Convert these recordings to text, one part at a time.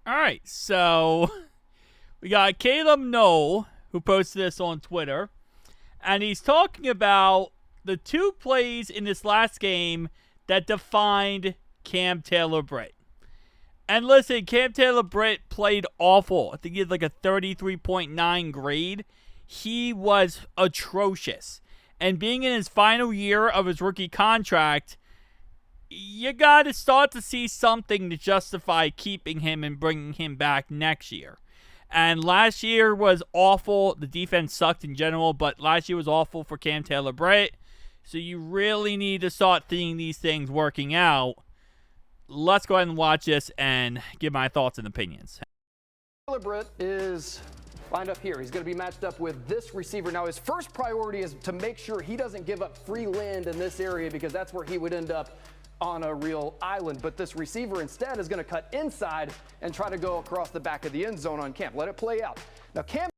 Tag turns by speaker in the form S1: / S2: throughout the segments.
S1: All right, so we got Caleb Noel, who posted this on Twitter, and he's talking about the two plays in this last game that defined Cam Taylor-Britt. And listen, Cam Taylor-Britt played awful. I think he had like a 33.9 grade. He was atrocious. And being in his final year of his rookie contract, you got to start to see something to justify keeping him and bringing him back next year. And last year was awful. The defense sucked in general, but last year was awful for Cam Taylor-Britt. So you really need to start seeing these things working out. Let's go ahead and watch this and give my thoughts and opinions.
S2: Taylor-Britt is lined up here. He's going to be matched up with this receiver. Now, his first priority is to make sure he doesn't give up free land in this area because that's where he would end up on a real island. But this receiver instead is going to cut inside and try to go across the back of the end zone on Cam. Let it play out. Now, Cam.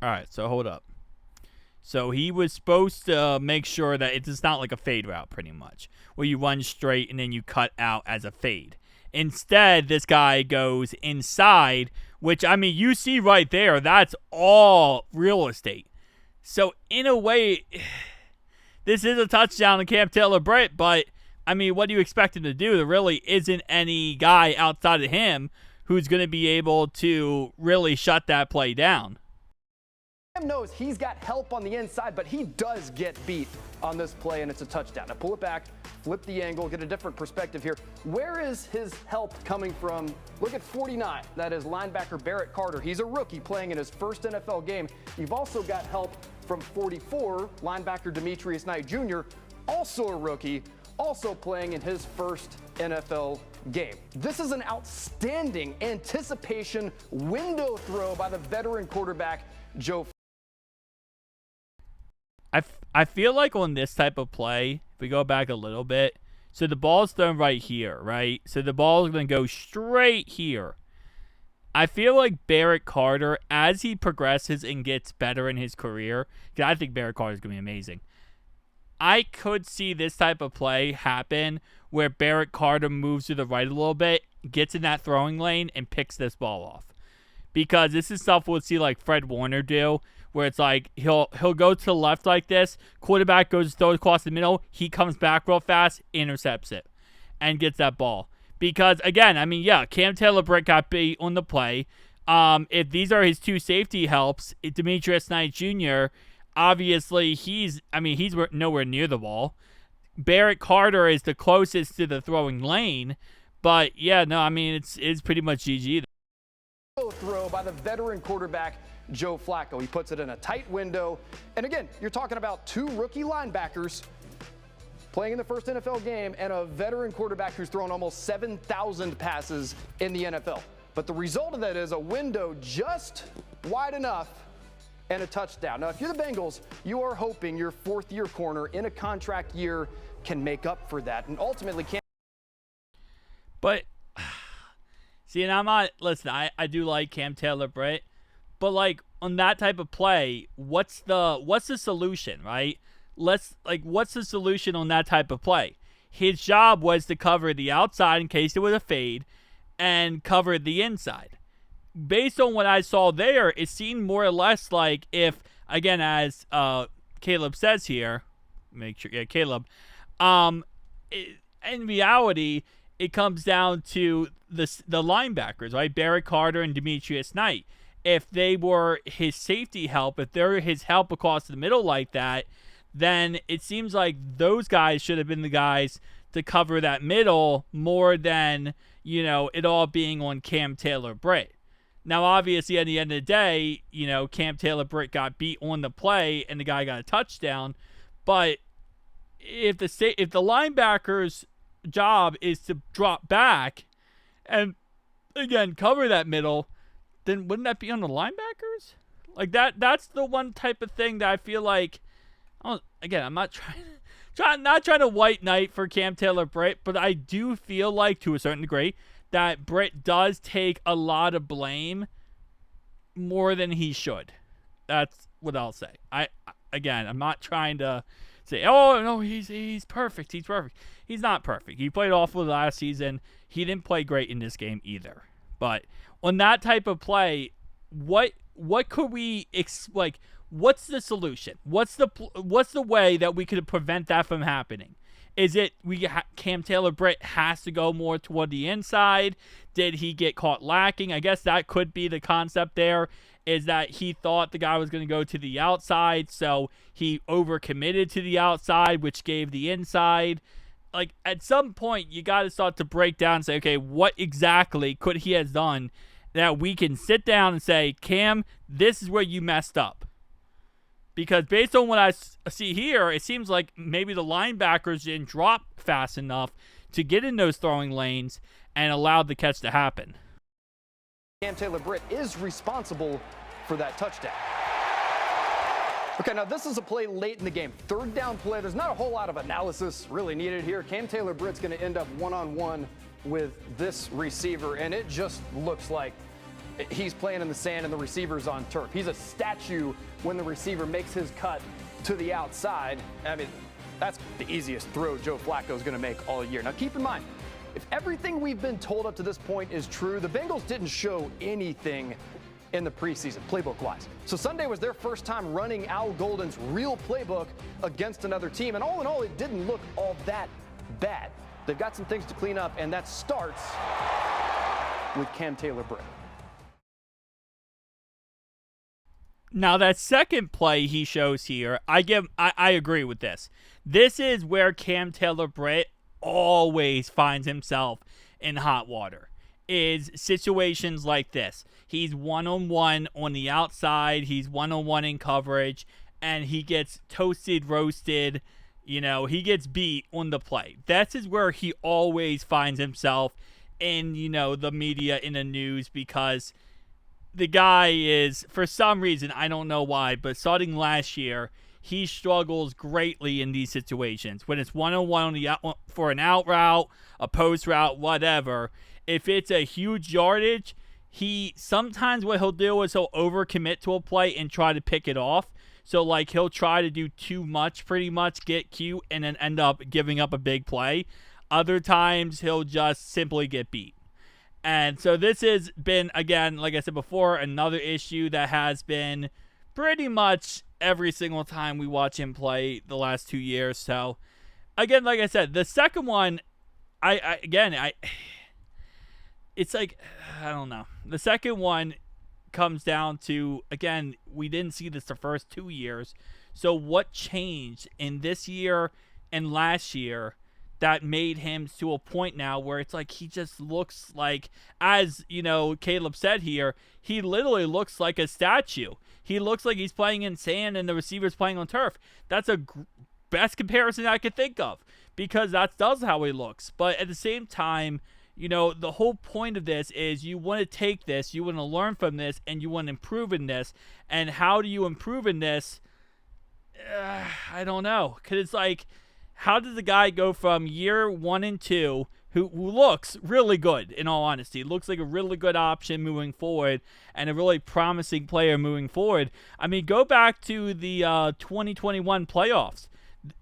S1: All right, so hold up. So he was supposed to make sure that it's not like a fade route, pretty much, where you run straight and then you cut out as a fade. Instead, this guy goes inside, which, I mean, you see right there, that's all real estate. So, in a way, this is a touchdown to Cam Taylor-Britt, but, I mean, what do you expect him to do? There really isn't any guy outside of him who's going to be able to really shut that play down.
S2: Cam knows he's got help on the inside, but he does get beat on this play, and it's a touchdown. Now pull it back, flip the angle, get a different perspective here. Where is his help coming from? Look at 49. That is linebacker Barrett Carter. He's a rookie playing in his first NFL game. You've also got help from 44, linebacker Demetrius Knight Jr., also a rookie, also playing in his first NFL game. This is an outstanding anticipation window throw by the veteran quarterback, Joe.
S1: I feel like on this type of play, if we go back a little bit, so the ball's thrown right here, right? So the ball's going to go straight here. I feel like Barrett Carter, as he progresses and gets better in his career, because I think Barrett Carter is going to be amazing, I could see this type of play happen where Barrett Carter moves to the right a little bit, gets in that throwing lane, and picks this ball off. Because this is stuff we'll see like Fred Warner do, where it's like he'll go to the left like this, quarterback goes to throw across the middle, he comes back real fast, intercepts it, and gets that ball. Because, again, I mean, yeah, Cam Taylor-Britt got beat on the play. If these are his two safety helps, Demetrius Knight Jr., obviously he's nowhere near the ball. Barrett Carter is the closest to the throwing lane. But, yeah, no, I mean, it's pretty much GG.
S2: Throw by the veteran quarterback, Joe Flacco. He puts it in a tight window. And again, you're talking about two rookie linebackers playing in the first NFL game and a veteran quarterback who's thrown almost 7,000 passes in the NFL. But the result of that is a window just wide enough and a touchdown. Now, if you're the Bengals, you are hoping your fourth-year corner in a contract year can make up for that and ultimately can.
S1: But see, and I'm not, listen, I do like Cam Taylor-Britt, but like on that type of play, what's the solution, right? What's the solution on that type of play? His job was to cover the outside in case it was a fade and cover the inside. Based on what I saw there, it seemed more or less like if, again, as Caleb says here, make sure, yeah, Caleb, in reality, it comes down to the linebackers, right? Barrett Carter and Demetrius Knight. If they were his safety help, if they're his help across the middle like that, then it seems like those guys should have been the guys to cover that middle more than, it all being on Cam Taylor-Britt. Now, obviously, at the end of the day, Cam Taylor-Britt got beat on the play and the guy got a touchdown. But if the linebacker's job is to drop back and, again, cover that middle, then wouldn't that be on the linebackers? Like, that's the one type of thing that I feel like, again, I'm not trying to white knight for Cam Taylor-Britt, but I do feel like, to a certain degree, that Britt does take a lot of blame more than he should. That's what I'll say. I'm not trying to say, oh, no, he's perfect. He's perfect. He's not perfect. He played awful last season. He didn't play great in this game either. But on that type of play, what could we like? What's the solution? What's the way that we could prevent that from happening? Is it Cam Taylor-Britt has to go more toward the inside? Did he get caught lacking? I guess that could be the concept there, is that he thought the guy was going to go to the outside, so he overcommitted to the outside, which gave the inside. Like, at some point, you got to start to break down and say, okay, what exactly could he have done that we can sit down and say, Cam, this is where you messed up. Because based on what I see here, it seems like maybe the linebackers didn't drop fast enough to get in those throwing lanes and allowed the catch to happen.
S2: Cam Taylor-Britt is responsible for that touchdown. Okay, now this is a play late in the game. Third down play. There's not a whole lot of analysis really needed here. Cam Taylor-Britt's going to end up one-on-one with this receiver, and it just looks like he's playing in the sand and the receiver's on turf. He's a statue when the receiver makes his cut to the outside. I mean, that's the easiest throw Joe Flacco's going to make all year. Now, keep in mind, if everything we've been told up to this point is true, the Bengals didn't show anything in the preseason, playbook-wise. So Sunday was their first time running Al Golden's real playbook against another team, and all in all, it didn't look all that bad. They've got some things to clean up, and that starts with Cam Taylor-Britt.
S1: Now, that second play he shows here, I agree with this. This is where Cam Taylor-Britt always finds himself in hot water, is situations like this. He's one-on-one on the outside. He's one-on-one in coverage, and he gets toasted, roasted. You know, he gets beat on the play. This is where he always finds himself in, you know, the media, in the news, because the guy is, for some reason, I don't know why, but starting last year, he struggles greatly in these situations. When it's one-on-one for an out route, a post route, whatever, if it's a huge yardage, sometimes what he'll do is he'll overcommit to a play and try to pick it off. So, like, he'll try to do too much, pretty much, get cute, and then end up giving up a big play. Other times, he'll just simply get beat. And so this has been, again, like I said before, another issue that has been pretty much every single time we watch him play the last 2 years. So, again, like I said, the second one, it's like, I don't know. The second one comes down to, again, we didn't see this the first 2 years. So what changed in this year and last year that made him to a point now where it's like he just looks like, as, you know, Caleb said here, he literally looks like a statue. He looks like he's playing in sand and the receiver's playing on turf. That's a best comparison I could think of, because does how he looks. But at the same time, you know, the whole point of this is you want to take this, you want to learn from this, and you want to improve in this. And how do you improve in this? I don't know. Because it's like, how does the guy go from year 1 and 2, who looks really good, in all honesty, looks like a really good option moving forward and a really promising player moving forward? I mean, go back to the 2021 playoffs.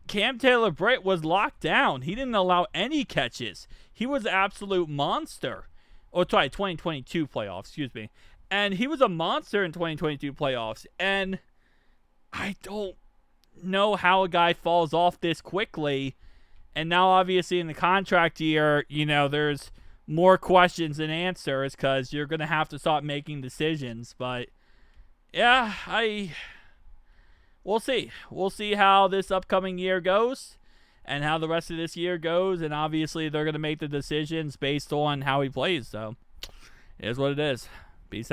S1: Cam Taylor-Britt was locked down. He didn't allow any catches. He was an absolute monster. Oh, sorry, 2022 playoffs, excuse me. And he was a monster in 2022 playoffs. And I don't know how a guy falls off this quickly. And now, obviously, in the contract year, you know, there's more questions than answers because you're going to have to start making decisions. But, yeah, we'll see. We'll see how this upcoming year goes and how the rest of this year goes. And, obviously, they're going to make the decisions based on how he plays. So, it is what it is. Peace out.